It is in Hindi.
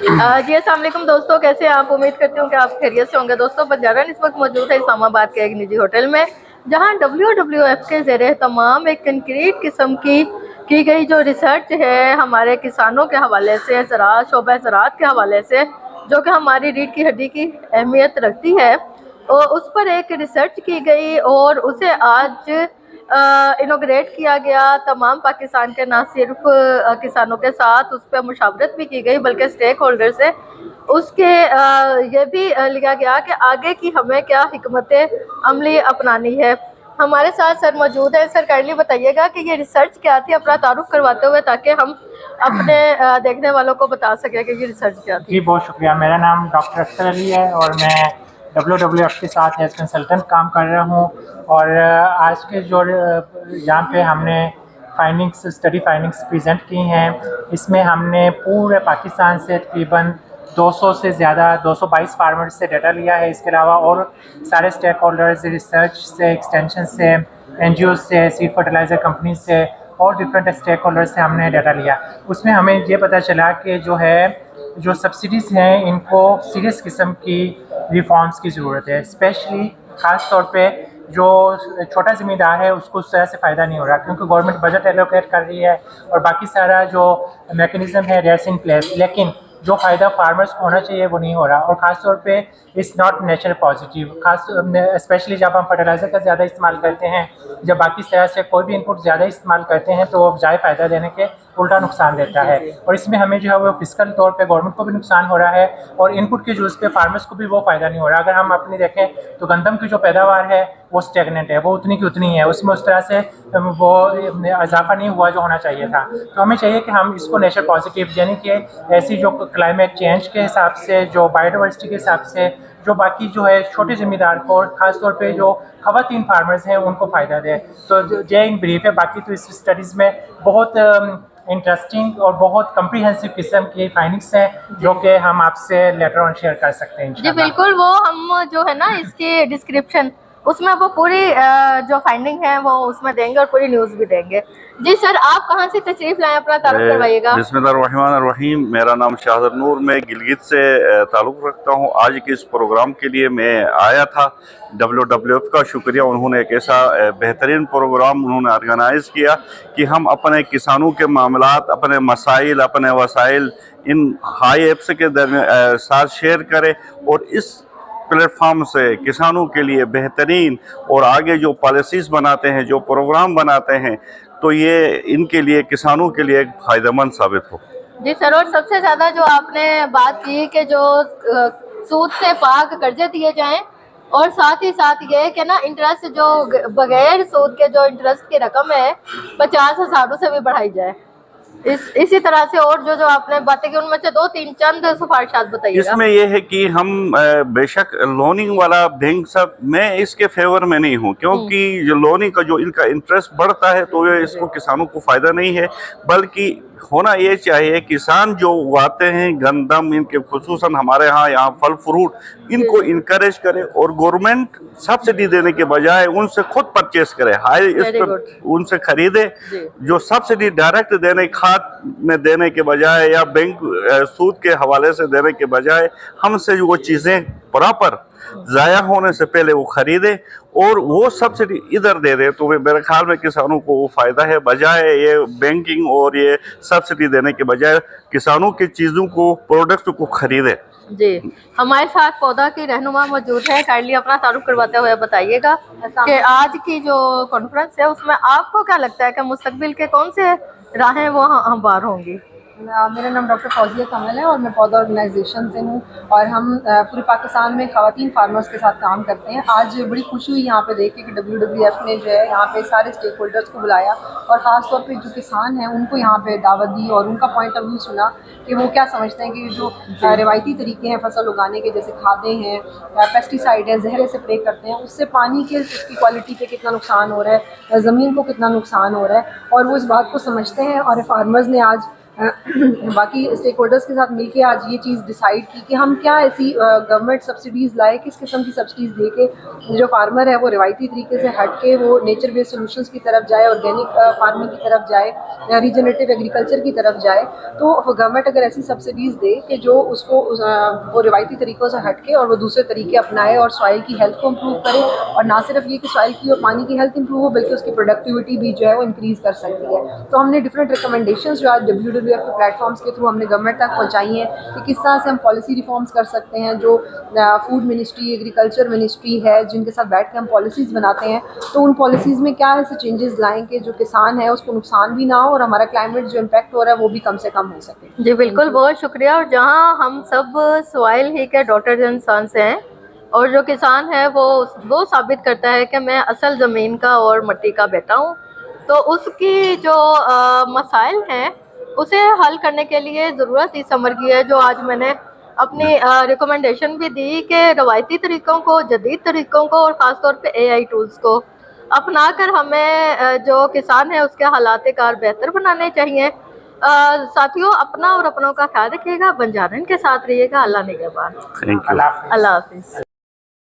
जी अस्सलाम वालेकुम दोस्तों, कैसे हैं आप? उम्मीद करती हूँ कि आप खैरियत से होंगे। दोस्तों बंजारा इस वक्त मौजूद है इस्लामाबाद के एक निजी होटल में, जहां WWF के ज़ेरे तमाम एक कंक्रीट किस्म की गई जो रिसर्च है हमारे किसानों के हवाले से, ज़राअत शोबा ज़राअत के हवाले से, जो कि हमारी रीढ़ की हड्डी की अहमियत रखती है, और उस पर एक रिसर्च की गई और उसे आज इनोग्रेट किया गया। तमाम पाकिस्तान के ना सिर्फ किसानों के साथ उस पर मुशावरत भी की गई, बल्कि स्टेक होल्डर से उसके ये भी लिया गया कि आगे की हमें क्या हिकमत अमली अपनानी है। हमारे साथ सर मौजूद है। सर काइंडली बताइएगा कि ये रिसर्च क्या थी, अपना तारुफ करवाते हुए, ताकि हम अपने देखने वालों को बता सकें कि ये रिसर्च क्या थी। जी बहुत शुक्रिया। मेरा नाम डॉक्टर अख्तर अली है और मैं WWF के साथ एज कंसल्टेंट काम कर रहा हूँ। और आज के जो यहाँ पे हमने स्टडी फाइंडिंग्स प्रेजेंट की हैं, इसमें हमने पूरे पाकिस्तान से तकरीबन 200 से ज़्यादा 222 फार्मर्स से डाटा लिया है। इसके अलावा और सारे स्टेक होल्डर्स, रिसर्च से, एक्सटेंशन से, NGO से, सीड फर्टिलाइज़र कंपनी से और डिफरेंट स्टेक होल्डर्स से हमने डाटा लिया। उसमें हमें ये पता चला कि जो सब्सिडीज़ हैं, इनको सीरियस किस्म की रिफॉर्म्स की ज़रूरत है। स्पेशली ख़ास तौर पे जो छोटा ज़मींदार है उसको उस तरह से फ़ायदा नहीं हो रहा, क्योंकि गवर्नमेंट बजट एलोकेट कर रही है और बाकी सारा जो मैकेनिज़्म है दैट्स इन प्लेस, लेकिन जो फ़ायदा फार्मर्स को होना चाहिए वो नहीं हो रहा। और ख़ास तौर पे it's not nature positive. Specially जब हम फर्टिलाइज़र का ज़्यादा इस्तेमाल करते हैं, जब बाकी तरह से कोई भी इनपुट ज़्यादा इस्तेमाल करते हैं, तो वो बजाय फ़ायदा देने के उल्टा नुकसान देता है। और इसमें हमें जो है वो फिजिकल तौर पे गवर्नमेंट को भी नुकसान हो रहा है और इनपुट के यूज़ पे फार्मर्स को भी वो फ़ायदा नहीं हो रहा। अगर हम अपनी देखें तो गंदम की जो पैदावार है वो स्टेगनेंट है, वो उतनी की उतनी है, उसमें उस तरह से वो इजाफा नहीं हुआ जो होना चाहिए था। तो हमें चाहिए कि हम इसको नेचर पॉजिटिव, यानी कि ऐसी जो क्लाइमेट चेंज के हिसाब से, जो बायोडाइवर्सिटी के हिसाब से, जो बाकी जो है छोटे ज़मींदार को और ख़ास तौर पे जो ख़वातीन फार्मर्स हैं उनको फ़ायदा दे। तो जय इन ब्रीफ है। बाकी तो इस स्टडीज़ में बहुत इंटरेस्टिंग और बहुत कम्प्रीहेंसिव किस्म की फाइंडिंग्स हैं, जो कि हम आपसे लेटर ऑन शेयर कर सकते हैं। जी बिल्कुल, वो हम जो है ना इसकी डिस्क्रिप्शन उसमें वो पूरी जो फाइंडिंग है वो उसमें देंगे और पूरी न्यूज़ भी देंगे। जी सर, आप कहाँ से तशरीफ लाए, अपना तारुफ करवाइएगा। बिस्मिल्लाहिर्रहमानिर्रहीम। मेरा नाम शाहदर नूर, मैं गिलगित से ताल्लुक़ रखता हूँ। आज के इस प्रोग्राम के लिए मैं आया था। WWF का शुक्रिया, उन्होंने एक ऐसा बेहतरीन प्रोग्राम उन्होंने ऑर्गेनाइज़ किया कि हम अपने किसानों के मामलात, अपने मसाइल, अपने वसाइल इन हाई एप्स के साथ शेयर करें और इस प्लेटफॉर्म से किसानों के लिए बेहतरीन और आगे जो पॉलिसीज़ बनाते हैं, जो प्रोग्राम बनाते हैं, तो ये इनके लिए, किसानों के लिए एक फ़ायदेमंद साबित हो। जी सर, और सबसे ज़्यादा जो आपने बात की कि जो सूद से पाक कर्जे दिए जाएं, और साथ ही साथ ये कि ना इंटरेस्ट जो बगैर सूद के जो इंटरेस्ट की रकम है 50,000 से भी बढ़ाई जाए। इसी तरह से और जो आपने बातें की उनमें से 2-3 चंद सिफारिशात बताइएगा। इसमें यह है कि हम बेशक लोनिंग वाला बैंक सब, मैं इसके फेवर में नहीं हूँ, क्योंकि जो लोनिंग का जो इनका इंटरेस्ट बढ़ता है तो ये इसको किसानों को फ़ायदा नहीं है। बल्कि होना ये चाहिए, किसान जो उगाते हैं गंदम, इनके खुसूसन हमारे यहाँ फल फ्रूट, इनको इनकरेज करे और गवर्नमेंट सब्सिडी देने के बजाय उनसे खुद परचेस करे, इस पर उनसे खरीदे। जो सब्सिडी डायरेक्ट देने, खाद में देने के बजाय या बैंक सूद के हवाले से देने के बजाय, हमसे वो चीज़ें प्रॉपर ज़ाया होने से पहले वो खरीदे और वो सब्सिडी इधर दे दे, तो मेरे ख्याल में किसानों को वो फ़ायदा है, बजाय ये बैंकिंग और ये सब्सिडी देने के बजाय किसानों की चीज़ों को, प्रोडक्ट को खरीदे। जी, हमारे साथ पौधा की रहनुमा मौजूद है। काइंडली अपना तारुफ करवाते हुए बताइएगा कि आज की जो कॉन्फ्रेंस है उसमें आपको क्या लगता है कि मुस्तकबिल के कौन से राहें वो हमवार होंगी। मेरा नाम डॉक्टर फौजिया कमल है और मैं पौधा ऑर्गेनाइजेशन से हूँ और हम पूरे पाकिस्तान में ख़वातीन फार्मर्स के साथ काम करते हैं। आज बड़ी खुशी हुई यहाँ पे देख के कि WWF ने जो है यहाँ पे सारे स्टेक होल्डर्स को बुलाया और ख़ास तौर पे जो किसान हैं उनको यहाँ पे दावत दी और उनका पॉइंट ऑफ व्यू सुना कि वो क्या समझते हैं कि जो रिवायती तरीके हैं फसल उगाने के, जैसे खादें हैं, पेस्टिसाइड है, जहर स्प्रे करते हैं, उससे पानी के उसकी क्वालिटी पे कितना नुकसान हो रहा है, ज़मीन को कितना नुकसान हो रहा है, और वो इस बात को समझते हैं। और फार्मर्स ने आज बाकी स्टेक होल्डर्स के साथ मिलके आज ये चीज़ डिसाइड की कि हम क्या ऐसी गवर्नमेंट सब्सिडीज़ लाए, किस किस्म की सब्सिडीज़ दे के जो फार्मर है वो रिवायती तरीके से हट के वो नेचर बेस्ड सोल्यूशंस की तरफ जाए, ऑर्गेनिक फार्मिंग की तरफ जाए, रीजनरेटिव एग्रीकल्चर की तरफ जाए। तो गवर्नमेंट अगर ऐसी सब्सिडीज़ दे कि जो उसको वो रिवायती तरीक़ों से हट के और वो दूसरे तरीके अपनाए और सॉइल की हेल्थ को इम्प्रूव करे, और ना सिर्फ ये कि सॉइल की और पानी की हेल्थ इंप्रूव हो बल्कि उसकी प्रोडक्टिविटी भी जो है वो इंक्रीज़ कर सकती है। तो हमने डिफरेंट रिकमेंडेशंस जो आज WWF के प्लेटफॉर्म्स के थ्रू हमने गवर्नमेंट तक पहुंचाई हैं कि किस तरह से हम पॉलिसी रिफॉर्म्स कर सकते हैं। जो फूड मिनिस्ट्री, एग्रीकल्चर मिनिस्ट्री है, जिनके साथ बैठ के हम पॉलिसीज़ बनाते हैं, तो उन पॉलिसीज़ में क्या ऐसे चेंजेस लाएँ कि जो किसान है उसको नुकसान भी ना हो और हमारा क्लाइमेट जो इम्पैक्ट हो रहा है वो भी कम से कम हो सके। जी बिल्कुल, बहुत शुक्रिया। और जहाँ हम सब सॉइल ही के डॉटर एंड सन्स हैं और जो किसान है वो साबित करता है कि मैं असल ज़मीन का और मिट्टी का बेटा हूँ, तो उसकी जो मसाइल हैं उसे हल करने के लिए ज़रूरत इस अमर की है, जो आज मैंने अपनी रिकमेंडेशन भी दी कि रवायती तरीक़ों को, जदीद तरीक़ों को और ख़ास तौर पे AI टूल्स को अपना कर हमें जो किसान है उसके हालात कार बेहतर बनाने चाहिए। साथियों, अपना और अपनों का ख्याल रखिएगा, बंजारन के साथ रहिएगा। अल्लाह निगहबान। Thank you. अल्लाह हाफिज़।